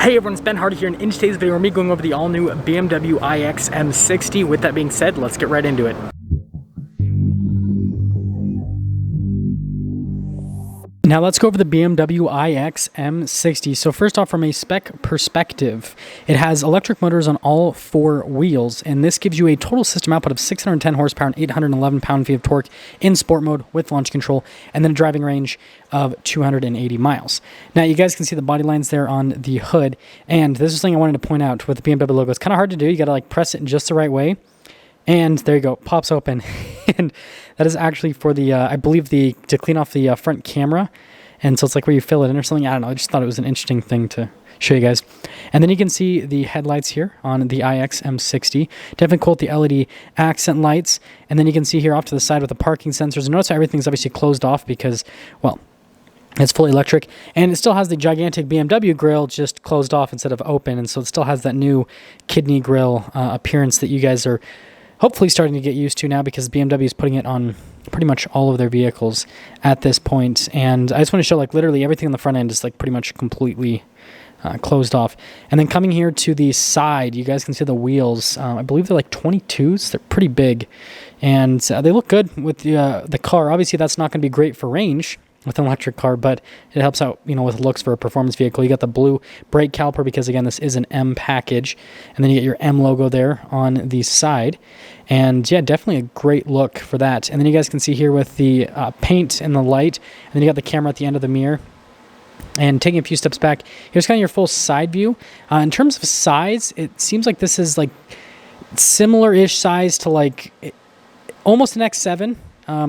Hey everyone, it's Ben Hardy here, and in today's video, we're going over the all-new BMW iX M60. With that being said, let's get right into it. Now let's go over the BMW iX M60. So first off, from a spec perspective, it has electric motors on all four wheels, and this gives you a total system output of 610 horsepower and 811 pound-feet of torque in sport mode with launch control, and then a driving range of 280 miles. Now you guys can see the body lines there on the hood, and this is something I wanted to point out with the BMW logo. It's kind of hard to do. You got to like press it in just the right way. And there you go, pops open. And that is actually for the, I believe, to clean off the front camera. And so it's like where you fill it in or something. I don't know, I just thought it was an interesting thing to show you guys. And then you can see the headlights here on the iX M60. Definitely cool with the LED accent lights. And then you can see here off to the side with the parking sensors. And notice how everything's obviously closed off because, well, it's fully electric, and it still has the gigantic BMW grille just closed off instead of open. And so it still has that new kidney grille appearance that you guys are hopefully starting to get used to now, because BMW is putting it on pretty much all of their vehicles at this point. And I just want to show like literally everything on the front end is like pretty much completely closed off. And then coming here to the side, you guys can see the wheels. I believe they're like 22s. They're pretty big, and they look good with the car. Obviously, that's not going to be great for range with an electric car, but it helps out, you know, with looks for a performance vehicle. You got the blue brake caliper because, again, this is an M package, and then you get your M logo there on the side, and yeah, definitely a great look for that. And then you guys can see here with the paint and the light, and then you got the camera at the end of the mirror. And taking a few steps back, here's kind of your full side view. In terms of size, it seems like this is like similar-ish size to like almost an X7.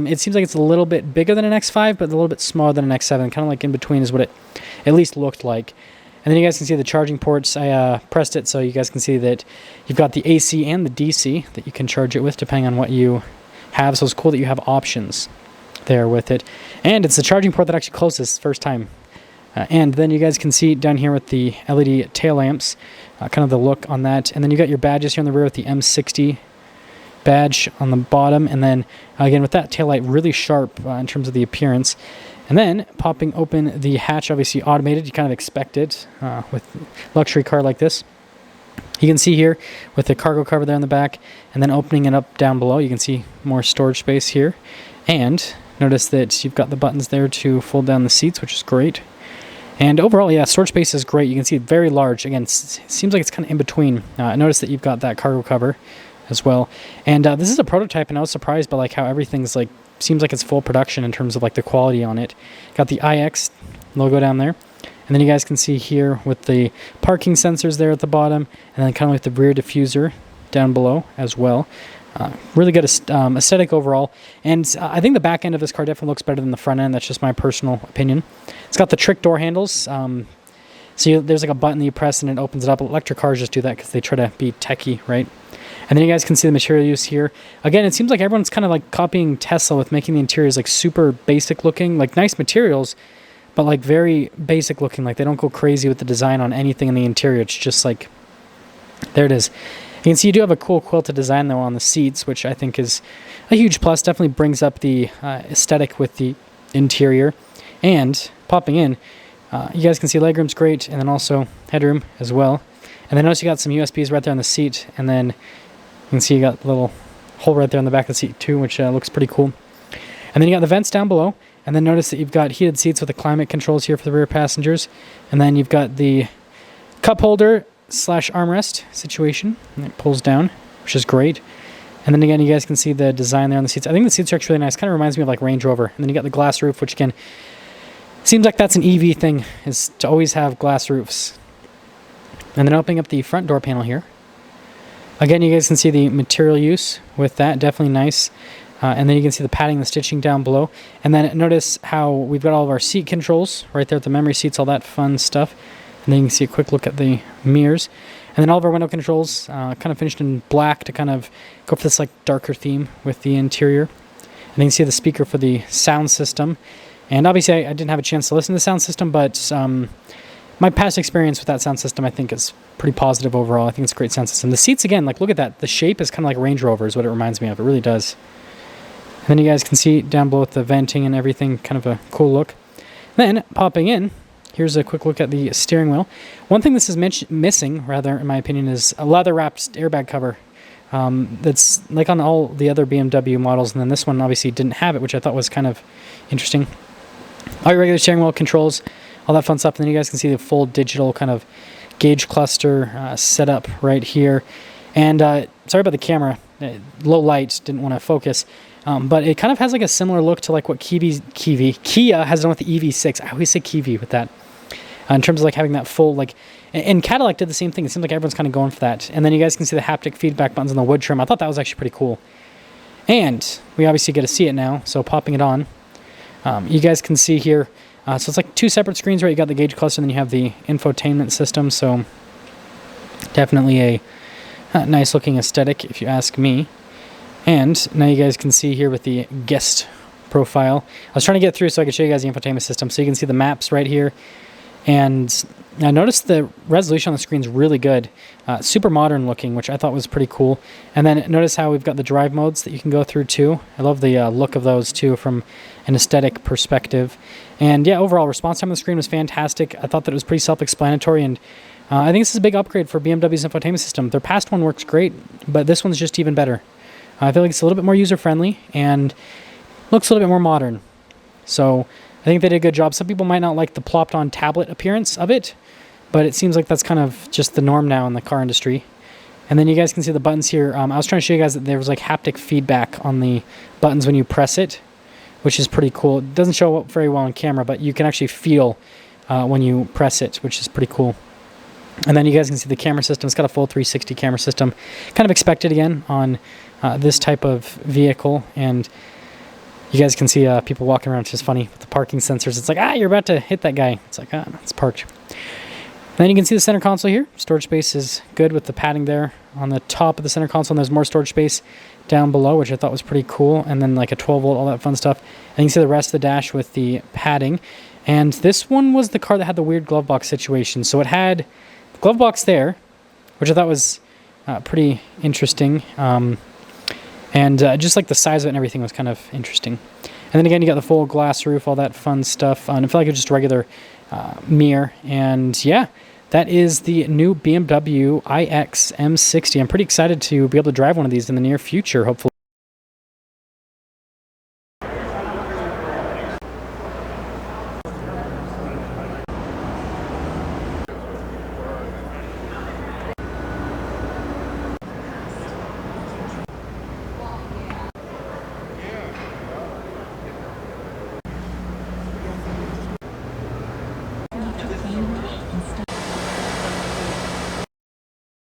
It seems like it's a little bit bigger than an X5, but a little bit smaller than an X7. Kind of like in between is what it at least looked like. And then you guys can see the charging ports. I pressed it so you guys can see that you've got the AC and the DC that you can charge it with depending on what you have. So it's cool that you have options there with it. And it's the charging port that actually closed this first time. And then you guys can see down here with the LED tail lamps, kind of the look on that. And then you got your badges here on the rear with the M60 badge on the bottom, and then again with that taillight really sharp in terms of the appearance. And then popping open the hatch, obviously automated, you kind of expect it with luxury car like this. You can see here with the cargo cover there on the back, and then opening it up down below, you can see more storage space here. And notice that you've got the buttons there to fold down the seats, which is great. And overall, yeah, storage space is great. You can see it very large. Again, it seems like it's kind of in between. Notice that you've got that cargo cover as well. And this is a prototype, and I was surprised by like how everything's like, seems like it's full production in terms of like the quality on it. Got the iX logo down there. And then you guys can see here with the parking sensors there at the bottom, and then kind of like the rear diffuser down below as well. Really good aesthetic overall. And I think the back end of this car definitely looks better than the front end. That's just my personal opinion. It's got the trick door handles. So there's like a button that you press and it opens it up. Electric cars just do that because they try to be techie, right? And then you guys can see the material use here. Again, it seems like everyone's kind of like copying Tesla with making the interiors like super basic looking, like nice materials, but like very basic looking. Like they don't go crazy with the design on anything in the interior. It's just like, there it is. You can see you do have a cool quilted design though on the seats, which I think is a huge plus. Definitely brings up the aesthetic with the interior. And popping in, you guys can see legroom's great, and then also headroom as well. And then notice you got some USBs right there on the seat, and then you can see you got a little hole right there on the back of the seat too, which looks pretty cool. And then you got the vents down below, and then notice that you've got heated seats with the climate controls here for the rear passengers. And then you've got the cup holder / armrest situation, and it pulls down, which is great. And then again, you guys can see the design there on the seats. I think the seats are actually really nice. Kind of reminds me of like Range Rover. And then you got the glass roof, which again, seems like that's an EV thing, is to always have glass roofs. And then opening up the front door panel here. Again, you guys can see the material use with that, definitely nice. And then you can see the padding, the stitching down below. And then notice how we've got all of our seat controls right there at the memory seats, all that fun stuff. And then you can see a quick look at the mirrors. And then all of our window controls kind of finished in black to kind of go for this like darker theme with the interior. And then you can see the speaker for the sound system. And obviously I didn't have a chance to listen to the sound system, but my past experience with that sound system, I think, is pretty positive overall. I think it's a great sound system. The seats, again, like look at that. The shape is kind of like Range Rover is what it reminds me of. It really does. And then you guys can see down below with the venting and everything, kind of a cool look. Then popping in, here's a quick look at the steering wheel. One thing this is missing, rather, in my opinion, is a leather-wrapped airbag cover. That's like on all the other BMW models, and then this one obviously didn't have it, which I thought was kind of interesting. All your regular steering wheel controls, all that fun stuff, and then you guys can see the full digital kind of gauge cluster setup right here. And sorry about the camera, low light, didn't want to focus, but it kind of has like a similar look to like what Kia has done with the EV6. I always say Kiwi with that. In terms of like having that full, like, and Cadillac did the same thing. It seems like everyone's kind of going for that. And then you guys can see the haptic feedback buttons on the wood trim. I thought that was actually pretty cool. And we obviously get to see it now, so popping it on. You guys can see here, so it's like two separate screens, right? You got the gauge cluster, and then you have the infotainment system, so definitely a nice looking aesthetic, if you ask me. And now you guys can see here with the guest profile. I was trying to get through so I could show you guys the infotainment system, so you can see the maps right here. And I noticed the resolution on the screen is really good, super modern looking, which I thought was pretty cool. And then notice how we've got the drive modes that you can go through too. I love the look of those too from an aesthetic perspective. And yeah, overall response time on the screen was fantastic. I thought that it was pretty self-explanatory, and I think this is a big upgrade for BMW's infotainment system. Their past one works great, but this one's just even better. I feel like it's a little bit more user-friendly and looks a little bit more modern. So I think they did a good job. Some people might not like the plopped-on tablet appearance of it, but it seems like that's kind of just the norm now in the car industry. And then you guys can see the buttons here. I was trying to show you guys that there was like haptic feedback on the buttons when you press it, which is pretty cool. It doesn't show up very well on camera, but you can actually feel when you press it, which is pretty cool. And then you guys can see the camera system. It's got a full 360 camera system. Kind of expected again on this type of vehicle. And you guys can see people walking around, which is funny with the parking sensors. It's like, you're about to hit that guy. It's like, it's parked. And then you can see the center console here. Storage space is good with the padding there on the top of the center console. And there's more storage space down below, which I thought was pretty cool. And then like a 12 volt, all that fun stuff. And you can see the rest of the dash with the padding. And this one was the car that had the weird glove box situation. So it had the glove box there, which I thought was pretty interesting. And just like the size of it and everything was kind of interesting. And then again, you got the full glass roof, all that fun stuff. And I feel like it's just a regular mirror. And yeah, that is the new BMW iX M60. I'm pretty excited to be able to drive one of these in the near future, hopefully.